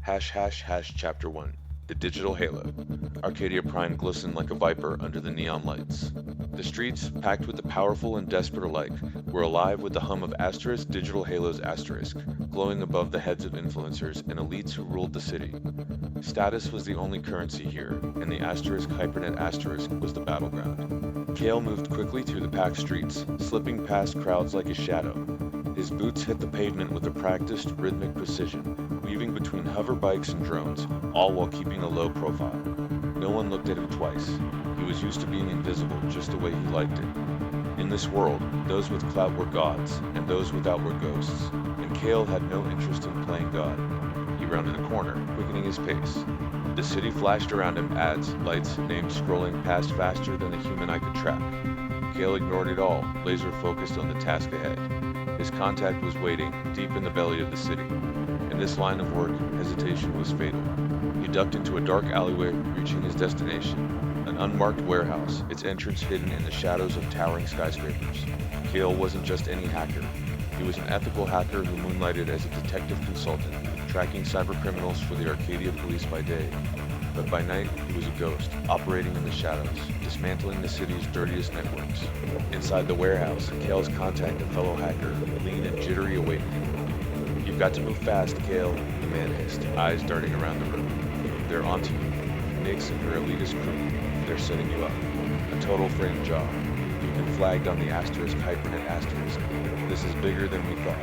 Chapter 1. The Digital Halo. Arcadia Prime glistened like a viper under the neon lights. The streets, packed with the powerful and desperate alike, were alive with the hum of Asterisk Digital Halo's Asterisk, glowing above the heads of influencers and elites who ruled the city. Status was the only currency here, and the Asterisk HyperNet Asterisk was the battleground. Kael moved quickly through the packed streets, slipping past crowds like a shadow. His boots hit the pavement with a practiced, rhythmic precision, weaving between hover bikes and drones, all while keeping a low profile. No one looked at him twice. He was used to being invisible just the way he liked it. In this world, those with clout were gods, and those without were ghosts, and Kael had no interest in playing God. He rounded a corner, quickening his pace. The city flashed around him, ads, lights, names scrolling past faster than the human eye could track. Kael ignored it all, laser-focused on the task ahead. His contact was waiting, deep in the belly of the city. In this line of work, hesitation was fatal. He ducked into a dark alleyway, reaching his destination. An unmarked warehouse, its entrance hidden in the shadows of towering skyscrapers. Kael wasn't just any hacker. He was an ethical hacker who moonlighted as a detective consultant, tracking cybercriminals for the Arcadia police by day. But by night, he was a ghost, operating in the shadows, dismantling the city's dirtiest networks. Inside the warehouse, Kael's contact a fellow hacker, lean and jittery, awaited him. "You've got to move fast, Kael," the man hissed, eyes darting around the room. "They're onto you. Nix and her elitist crew. They're setting you up. A total frame job. You've been flagged on the Asterisk HyperNet Asterisk. This is bigger than we thought."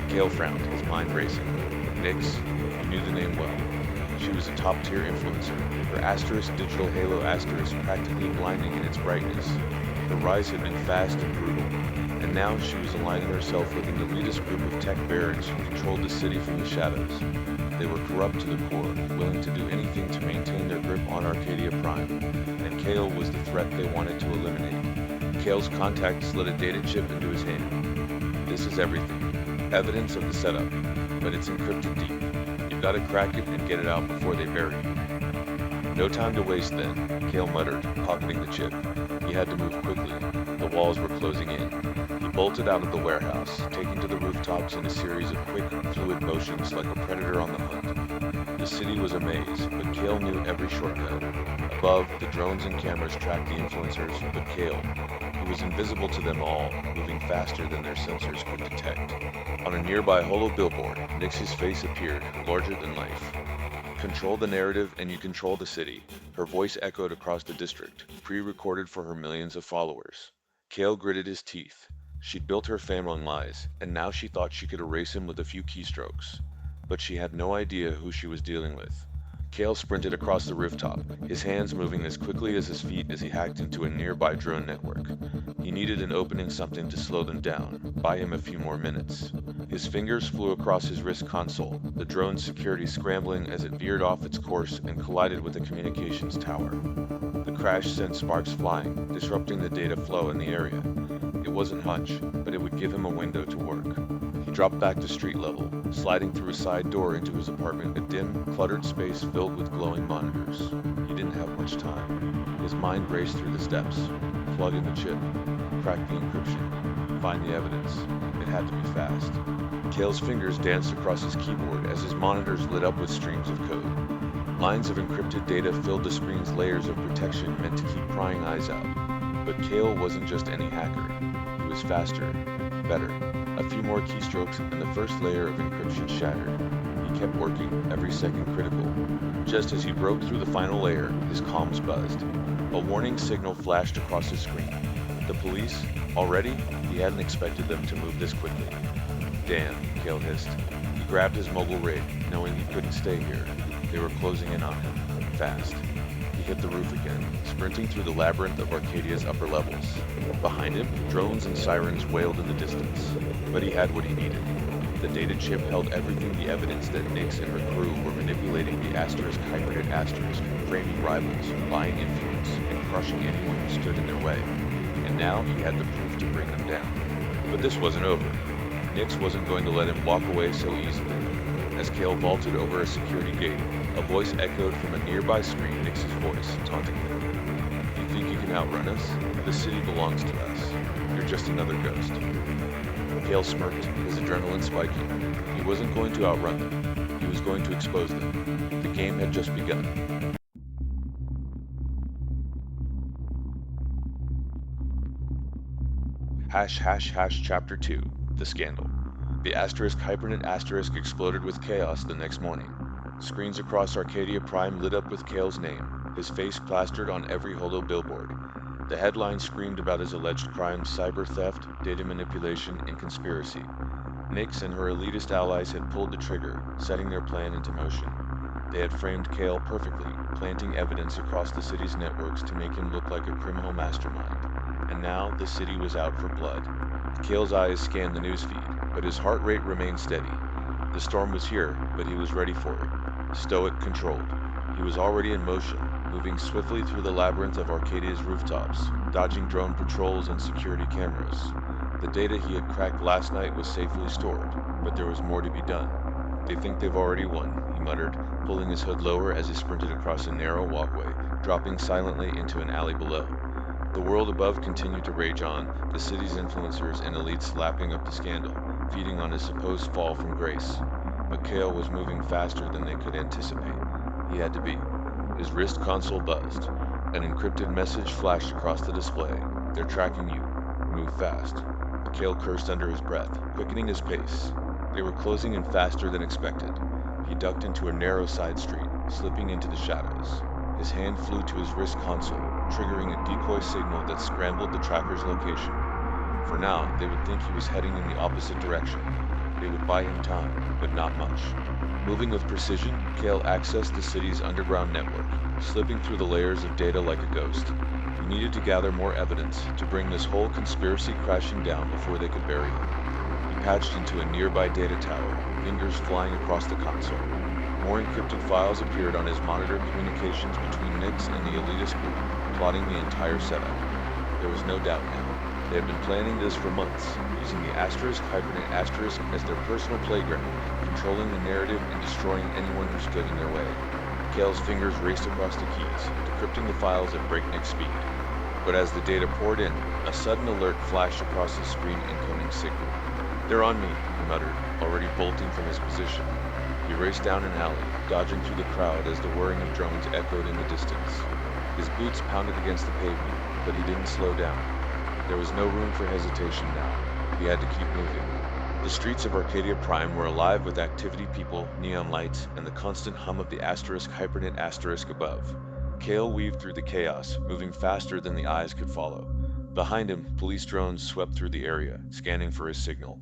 Kael frowned, his mind racing. Nix, he knew the name well. She was a top-tier influencer, her Asterisk Digital Halo Asterisk practically blinding in its brightness. Her rise had been fast and brutal, and now she was aligning herself with an elitist group of tech barons who controlled the city from the shadows. They were corrupt to the core, willing to do anything to maintain their grip on Arcadia Prime, and Kael was the threat they wanted to eliminate. Kael's contact slid a data chip into his hand. "This is everything. Evidence of the setup, but it's encrypted deep. You've got to crack it and get it out before they bury you." "No time to waste then," Kael muttered, pocketing the chip. He had to move quickly. The walls were closing in. He bolted out of the warehouse, taking to the rooftops in a series of quick, fluid motions like a predator on the hunt. The city was a maze, but Kael knew every shortcut. Above, the drones and cameras tracked the influencers, but Kael, he was invisible to them all, moving faster than their sensors could detect. On a nearby holo billboard, Nix's face appeared, larger than life. "Control the narrative and you control the city." Her voice echoed across the district, pre-recorded for her millions of followers. Kael gritted his teeth. She'd built her fame on lies, and now she thought she could erase him with a few keystrokes. But she had no idea who she was dealing with. Kael sprinted across the rooftop, his hands moving as quickly as his feet as he hacked into a nearby drone network. He needed an opening, something to slow them down, buy him a few more minutes. His fingers flew across his wrist console, the drone's security scrambling as it veered off its course and collided with a communications tower. The crash sent sparks flying, disrupting the data flow in the area. It wasn't much, but it would give him a window to work. He dropped back to street level, sliding through a side door into his apartment, a dim, cluttered space filled with glowing monitors. He didn't have much time. His mind raced through the steps. Plug in the chip, crack the encryption, find the evidence. It had to be fast. Kael's fingers danced across his keyboard as his monitors lit up with streams of code. Lines of encrypted data filled the screen's layers of protection meant to keep prying eyes out. But Kael wasn't just any hacker. He was faster, better. A few more keystrokes and the first layer of encryption shattered. He kept working, every second critical. Just as he broke through the final layer, his comms buzzed. A warning signal flashed across his screen. The police? Already? He hadn't expected them to move this quickly. "Damn," Kael hissed. He grabbed his mobile rig, knowing he couldn't stay here. They were closing in on him, fast. He hit the roof again, sprinting through the labyrinth of Arcadia's upper levels. Behind him, drones and sirens wailed in the distance. But he had what he needed. The data chip held everything, the evidence that Nix and her crew were manipulating the Asterisk HyperNet Asterisk, framing rivals, buying influence, and crushing anyone who stood in their way. And now he had the proof to bring them down. But this wasn't over. Nix wasn't going to let him walk away so easily. As Kael vaulted over a security gate, a voice echoed from a nearby screen, Nix's voice, taunting him. "You think you can outrun us? The city belongs to us. You're just another ghost." Kael smirked, his adrenaline spiking. He wasn't going to outrun them. He was going to expose them. The game had just begun. Chapter 2, The Scandal. The HyperNet exploded with chaos the next morning. Screens across Arcadia Prime lit up with Kael's name, his face plastered on every holo billboard. The headlines screamed about his alleged crimes: cyber theft, data manipulation, and conspiracy. Nyx and her elitist allies had pulled the trigger, setting their plan into motion. They had framed Kael perfectly, planting evidence across the city's networks to make him look like a criminal mastermind. And now the city was out for blood. Kael's eyes scanned the newsfeed, but his heart rate remained steady. The storm was here, but he was ready for it. Stoic, controlled. He was already in motion, moving swiftly through the labyrinth of Arcadia's rooftops, dodging drone patrols and security cameras. The data he had cracked last night was safely stored, but there was more to be done. They think they've already won, he muttered, pulling his hood lower as he sprinted across a narrow walkway, dropping silently into an alley below. The world above continued to rage on, the city's influencers and elites lapping up the scandal, feeding on his supposed fall from grace. But Kael was moving faster than they could anticipate. He had to be. His wrist console buzzed. An encrypted message flashed across the display. "They're tracking you. Move fast." Kael cursed under his breath, quickening his pace. They were closing in faster than expected. He ducked into a narrow side street, slipping into the shadows. His hand flew to his wrist console, triggering a decoy signal that scrambled the tracker's location. For now, they would think he was heading in the opposite direction. They would buy him time, but not much. Moving with precision, Kael accessed the city's underground network, slipping through the layers of data like a ghost. He needed to gather more evidence to bring this whole conspiracy crashing down before they could bury him. He patched into a nearby data tower, fingers flying across the console. More encrypted files appeared on his monitor, communications between Nyx and the elitist group, plotting the entire setup. There was no doubt now. They had been planning this for months, using the HyperNet as their personal playground, controlling the narrative and destroying anyone who stood in their way. Kael's fingers raced across the keys, decrypting the files at breakneck speed. But as the data poured in, a sudden alert flashed across his screen encoding signal. "They're on me," he muttered, already bolting from his position. He raced down an alley, dodging through the crowd as the whirring of drones echoed in the distance. His boots pounded against the pavement, but he didn't slow down. There was no room for hesitation now. He had to keep moving. The streets of Arcadia Prime were alive with activity, people, neon lights, and the constant hum of the HyperNet above. Kael weaved through the chaos, moving faster than the eyes could follow. Behind him, police drones swept through the area, scanning for his signal.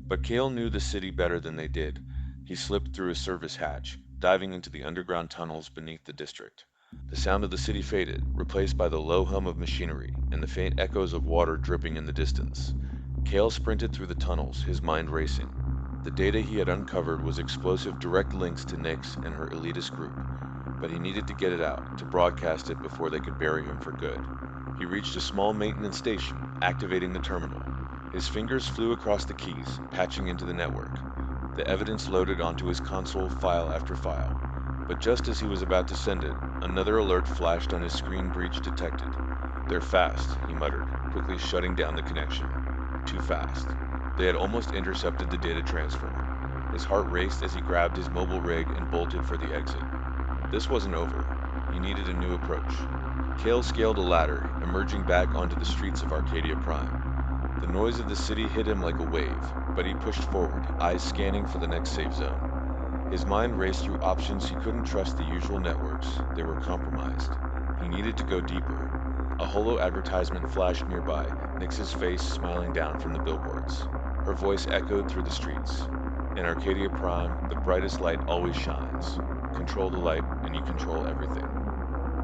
But Kael knew the city better than they did. He slipped through a service hatch, diving into the underground tunnels beneath the district. The sound of the city faded, replaced by the low hum of machinery and the faint echoes of water dripping in the distance. Kael sprinted through the tunnels, his mind racing. The data he had uncovered was explosive direct links to Nyx and her elitist group, but he needed to get it out, to broadcast it before they could bury him for good. He reached a small maintenance station, activating the terminal. His fingers flew across the keys, patching into the network. The evidence loaded onto his console file after file. But just as he was about to send it, another alert flashed on his screen: breach detected. "They're fast," he muttered, quickly shutting down the connection. Too fast. They had almost intercepted the data transfer. His heart raced as he grabbed his mobile rig and bolted for the exit. This wasn't over. He needed a new approach. Kael scaled a ladder, emerging back onto the streets of Arcadia Prime. The noise of the city hit him like a wave, but he pushed forward, eyes scanning for the next safe zone. His mind raced through options. He couldn't trust the usual networks. They were compromised. He needed to go deeper. A holo advertisement flashed nearby, Nyx's face smiling down from the billboards. Her voice echoed through the streets. "In Arcadia Prime, the brightest light always shines. Control the light, and you control everything."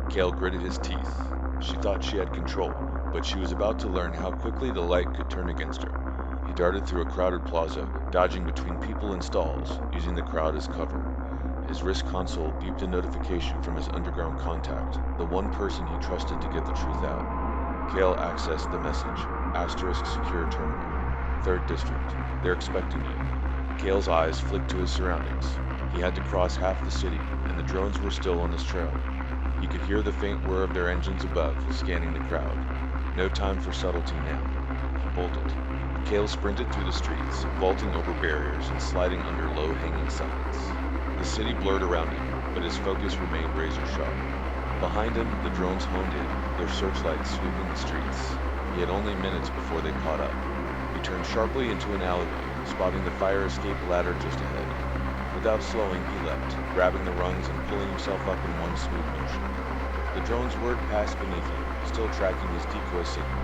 Kael gritted his teeth. She thought she had control, but she was about to learn how quickly the light could turn against her. He darted through a crowded plaza, dodging between people and stalls, using the crowd as cover. His wrist console beeped a notification from his underground contact, the one person he trusted to get the truth out. Kael accessed the message: secure terminal. 3rd District. They're expecting you. Kael's eyes flicked to his surroundings. He had to cross half the city, and the drones were still on his trail. He could hear the faint whir of their engines above, scanning the crowd. No time for subtlety now. He bolted. Kael sprinted through the streets, vaulting over barriers and sliding under low-hanging signs. The city blurred around him, but his focus remained razor-sharp. Behind him, the drones honed in, their searchlights sweeping the streets. He had only minutes before they caught up. He turned sharply into an alleyway, spotting the fire escape ladder just ahead. Without slowing, he leapt, grabbing the rungs and pulling himself up in one smooth motion. The drones whirred past beneath him, still tracking his decoy signal.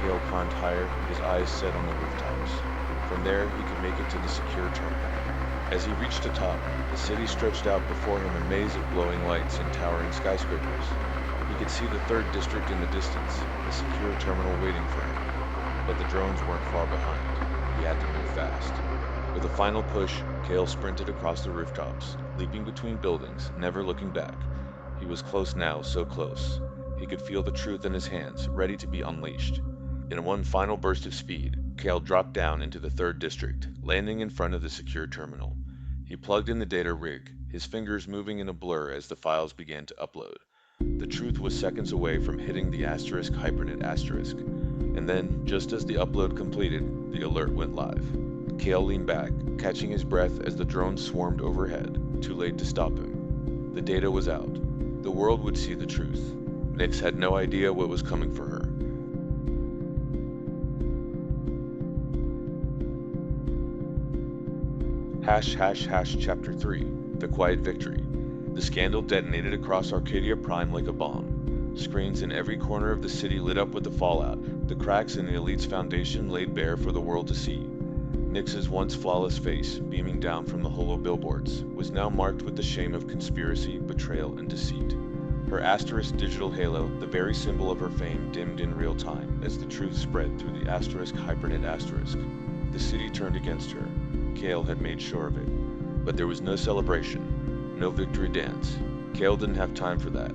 Kael climbed higher, his eyes set on the rooftops. From there, he could make it to the secure terminal. As he reached the top, the city stretched out before him, a maze of glowing lights and towering skyscrapers. He could see the 3rd District in the distance, the secure terminal waiting for him. But the drones weren't far behind. He had to move fast. With a final push, Kael sprinted across the rooftops, leaping between buildings, never looking back. He was close now, so close. He could feel the truth in his hands, ready to be unleashed. In one final burst of speed, Kael dropped down into the 3rd District, landing in front of the secure terminal. He plugged in the data rig, his fingers moving in a blur as the files began to upload. The truth was seconds away from hitting the *HyperNet*. And then, just as the upload completed, the alert went live. Kael leaned back, catching his breath as the drones swarmed overhead, too late to stop him. The data was out. The world would see the truth. Nyx had no idea what was coming for her. Chapter 3 The Quiet Victory. The scandal detonated across Arcadia Prime like a bomb. Screens in every corner of the city lit up with the fallout, the cracks in the elite's foundation laid bare for the world to see. Nyx's once flawless face, beaming down from the hollow billboards, was now marked with the shame of conspiracy, betrayal, and deceit. Her * digital halo, the very symbol of her fame, dimmed in real time as the truth spread through the *HyperNet*. The city turned against her. Kael had made sure of it. But there was no celebration, no victory dance. Kael didn't have time for that.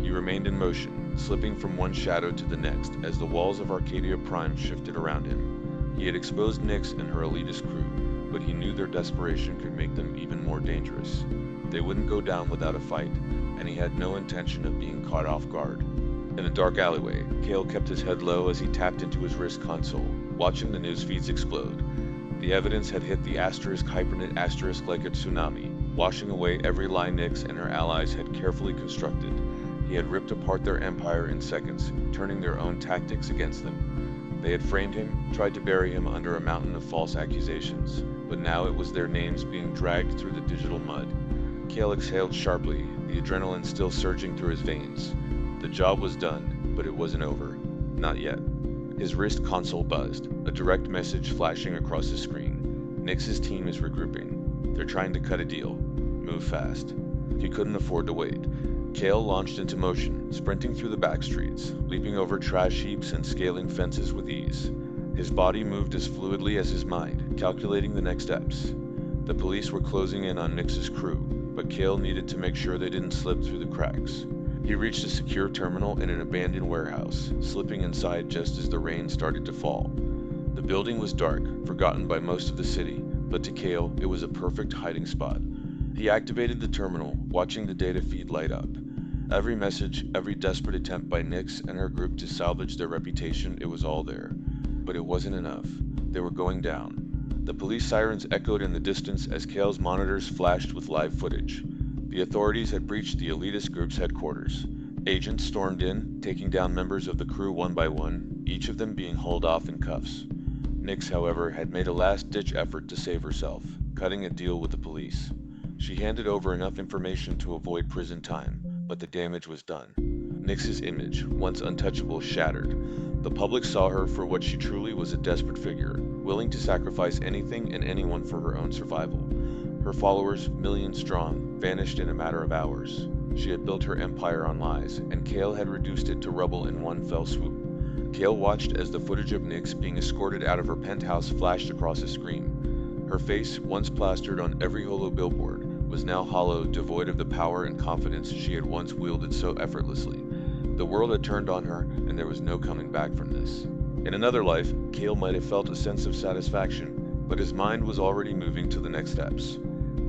He remained in motion, slipping from one shadow to the next as the walls of Arcadia Prime shifted around him. He had exposed Nyx and her elitist crew, but he knew their desperation could make them even more dangerous. They wouldn't go down without a fight, and he had no intention of being caught off guard. In a dark alleyway, Kael kept his head low as he tapped into his wrist console, watching the news feeds explode. The evidence had hit the *HyperNet* like a tsunami, washing away every lie Nyx and her allies had carefully constructed. He had ripped apart their empire in seconds, turning their own tactics against them. They had framed him, tried to bury him under a mountain of false accusations, but now it was their names being dragged through the digital mud. Kael exhaled sharply, the adrenaline still surging through his veins. The job was done, but it wasn't over. Not yet. His wrist console buzzed, a direct message flashing across the screen. Nyx's team is regrouping. They're trying to cut a deal. Move fast. He couldn't afford to wait. Kael launched into motion, sprinting through the back streets, leaping over trash heaps and scaling fences with ease. His body moved as fluidly as his mind, calculating the next steps. The police were closing in on Nyx's crew, but Kael needed to make sure they didn't slip through the cracks. He reached a secure terminal in an abandoned warehouse, slipping inside just as the rain started to fall. The building was dark, forgotten by most of the city, but to Kael, it was a perfect hiding spot. He activated the terminal, watching the data feed light up. Every message, every desperate attempt by Nyx and her group to salvage their reputation, it was all there. But it wasn't enough. They were going down. The police sirens echoed in the distance as Kael's monitors flashed with live footage. The authorities had breached the elitist group's headquarters. Agents stormed in, taking down members of the crew one by one, each of them being hauled off in cuffs. Nyx, however, had made a last-ditch effort to save herself, cutting a deal with the police. She handed over enough information to avoid prison time, but the damage was done. Nyx's image, once untouchable, shattered. The public saw her for what she truly was, a desperate figure, willing to sacrifice anything and anyone for her own survival. Her followers, millions strong, vanished in a matter of hours. She had built her empire on lies, and Kael had reduced it to rubble in one fell swoop. Kael watched as the footage of Nyx being escorted out of her penthouse flashed across a screen. Her face, once plastered on every holo billboard, was now hollow, devoid of the power and confidence she had once wielded so effortlessly. The world had turned on her, and there was no coming back from this. In another life, Kael might have felt a sense of satisfaction, but his mind was already moving to the next steps.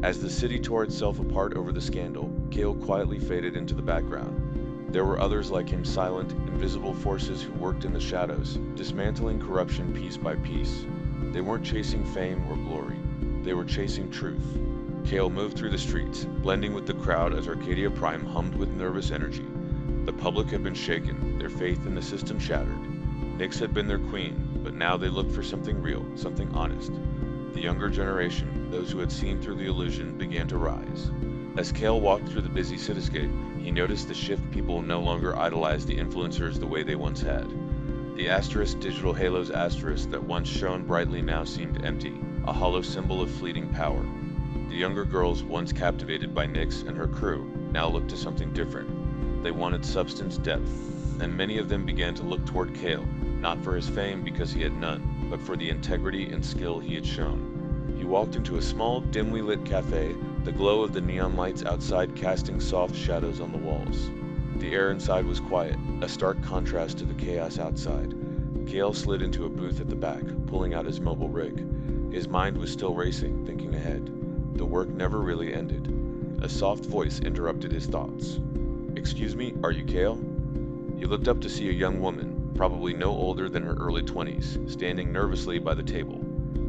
As the city tore itself apart over the scandal, Kael quietly faded into the background. There were others like him, silent, invisible forces who worked in the shadows, dismantling corruption piece by piece. They weren't chasing fame or glory. They were chasing truth. Kael moved through the streets, blending with the crowd as Arcadia Prime hummed with nervous energy. The public had been shaken, their faith in the system shattered. Nyx had been their queen, but now they looked for something real, something honest. The younger generation, those who had seen through the illusion, began to rise. As Kael walked through the busy cityscape, he noticed the shift. People no longer idolized the influencers the way they once had. The asterisk digital halos asterisk that once shone brightly now seemed empty, a hollow symbol of fleeting power. The younger girls, once captivated by Nyx and her crew, now looked to something different. They wanted substance, depth, and many of them began to look toward Kael, not for his fame because he had none, but for the integrity and skill he had shown. He walked into a small, dimly lit cafe, the glow of the neon lights outside casting soft shadows on the walls. The air inside was quiet, a stark contrast to the chaos outside. Kael slid into a booth at the back, pulling out his mobile rig. His mind was still racing, thinking ahead. The work never really ended. A soft voice interrupted his thoughts. "Excuse me, are you Kael?" He looked up to see a young woman, probably no older than her early 20s, standing nervously by the table.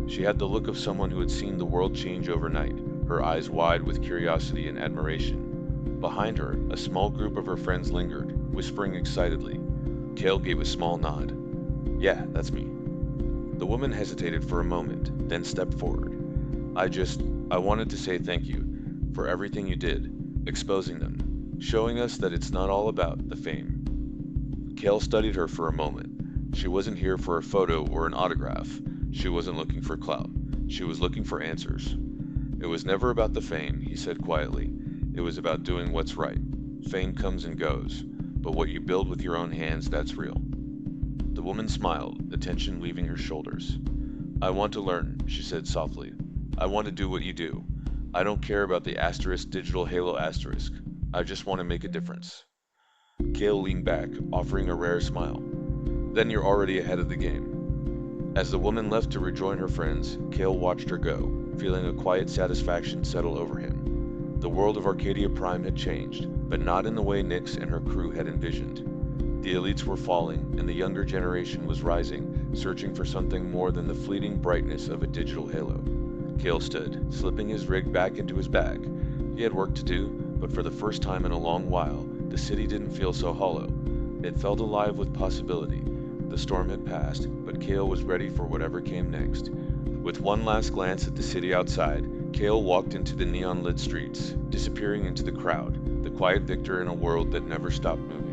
She had the look of someone who had seen the world change overnight, her eyes wide with curiosity and admiration. Behind her, a small group of her friends lingered, whispering excitedly. Kael gave a small nod. "Yeah, that's me." The woman hesitated for a moment, then stepped forward. I wanted to say thank you for everything you did, exposing them, showing us that it's not all about the fame." Kael studied her for a moment. She wasn't here for a photo or an autograph. She wasn't looking for clout. She was looking for answers. "It was never about the fame," he said quietly. "It was about doing what's right. Fame comes and goes, but what you build with your own hands, that's real." The woman smiled, the tension leaving her shoulders. "I want to learn," she said softly. "I want to do what you do. I don't care about the asterisk digital halo asterisk. I just want to make a difference." Kael leaned back, offering a rare smile. "Then you're already ahead of the game." As the woman left to rejoin her friends, Kael watched her go, feeling a quiet satisfaction settle over him. The world of Arcadia Prime had changed, but not in the way Nyx and her crew had envisioned. The elites were falling, and the younger generation was rising, searching for something more than the fleeting brightness of a digital halo. Kael stood, slipping his rig back into his bag. He had work to do, but for the first time in a long while, the city didn't feel so hollow. It felt alive with possibility. The storm had passed, but Kael was ready for whatever came next. With one last glance at the city outside, Kael walked into the neon-lit streets, disappearing into the crowd, the quiet victor in a world that never stopped moving.